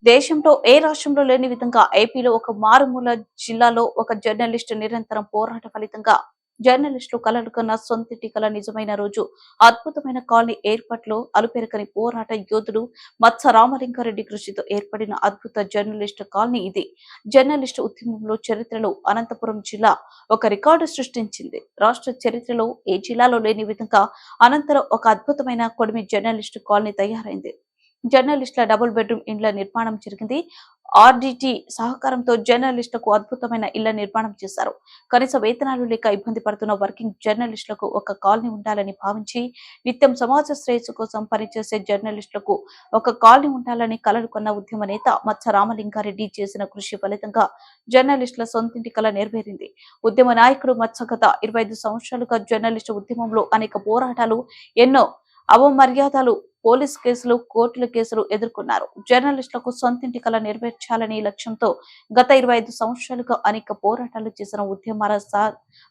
దేశంలో ఏ రాష్ట్రంలో లేని విధంగా ఏపీలో ఒక మారుమూల జిల్లాలో ఒక జర్నలిస్టు నిరంతరం పోరాట ఫలితంగా జర్నలిస్టులు కలలుకన్న సొంతింటి కల నిజమైన రోజు అద్భుతమైన కాలనీ ఏర్పాట్లో అలుపెరకని పోరాట యోధుడు మత్స్యరామలింగారెడ్డి కృషితో ఏర్పడిన అద్భుత జర్నలిస్టు కాలనీ ఇది. జర్నలిస్టు ఉద్యమంలో చరిత్రలో అనంతపురం జిల్లా ఒక రికార్డు సృష్టించింది. రాష్ట్ర చరిత్రలో ఏ జిల్లాలో లేని విధంగా అనంతరం ఒక అద్భుతమైన కొడిమి జర్నలిస్టు కాలనీ తయారైంది. జర్నలిస్టుల డబుల్ బెడ్రూమ్ ఇండ్ల నిర్మాణం జరిగింది. ఆర్డిటి సహకారంతో జర్నలిస్టులకు అద్భుతమైన ఇళ్ల నిర్మాణం చేశారు. కనీస వేతనాలు లేక ఇబ్బంది పడుతున్న వర్కింగ్ జర్నలిస్టులకు ఒక కాలనీ ఉండాలని భావించి నిత్యం సమాజ శ్రేయస్సు కోసం పనిచేసే జర్నలిస్టులకు ఒక కాలనీ ఉండాలని కలలు కొన్న ఉద్యమ నేత మచ్చరామలింగారెడ్డి చేసిన కృషి ఫలితంగా జర్నలిస్టుల సొంతింటి కల నెరవేరింది. ఉద్యమ నాయకుడు మత్స్య గత 25 సంవత్సరాలుగా జర్నలిస్టు ఉద్యమంలో అనేక పోరాటాలు, ఎన్నో అవమర్యాదలు, పోలీసు కేసులు, కోర్టుల కేసులు ఎదుర్కొన్నారు. జర్నలిస్టులకు సొంతింటి కల నెరవేర్చాలని లక్ష్యంతో గత 25 సంవత్సరాలుగా అనేక పోరాటాలు చేసిన ఉద్యమ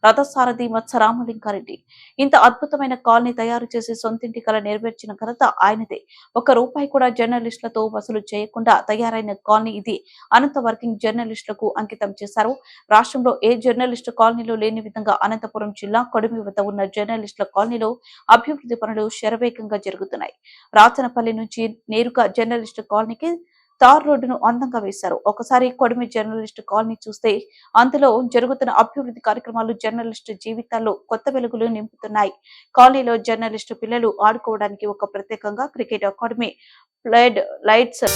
రథసారథి మచ్చరామలింగారెడ్డి ఇంత అద్భుతమైన కాలనీ తయారు చేసి సొంతింటి కల నెరవేర్చిన ఘనత ఆయనదే. ₹1 కూడా జర్నలిస్టులతో వసూలు చేయకుండా తయారైన కాలనీ ఇది. అనంత వర్కింగ్ జర్నలిస్టులకు అంకితం చేశారు. రాష్ట్రంలో ఏ జర్నలిస్టు కాలనీలో లేని విధంగా అనంతపురం జిల్లా కొడిమి వద్ద ఉన్న జర్నలిస్టుల కాలనీలో అభివృద్ధి పనులు శరవేగంగా జరుగుతున్నాయి. రాచనపల్లి నుంచి నేరుగా జర్నలిస్టు కాలనీకి తార్ రోడ్డును అందంగా వేశారు. ఒకసారి కొడిమి జర్నలిస్టు కాలనీ చూస్తే అందులో జరుగుతున్న అభివృద్ధి కార్యక్రమాలు జర్నలిస్టు జీవితాల్లో కొత్త వెలుగులు నింపుతున్నాయి. కాలనీలో జర్నలిస్టు పిల్లలు ఆడుకోవడానికి ఒక ప్రత్యేకంగా క్రికెట్ అకాడమీ, ఫ్లడ్ లైట్స్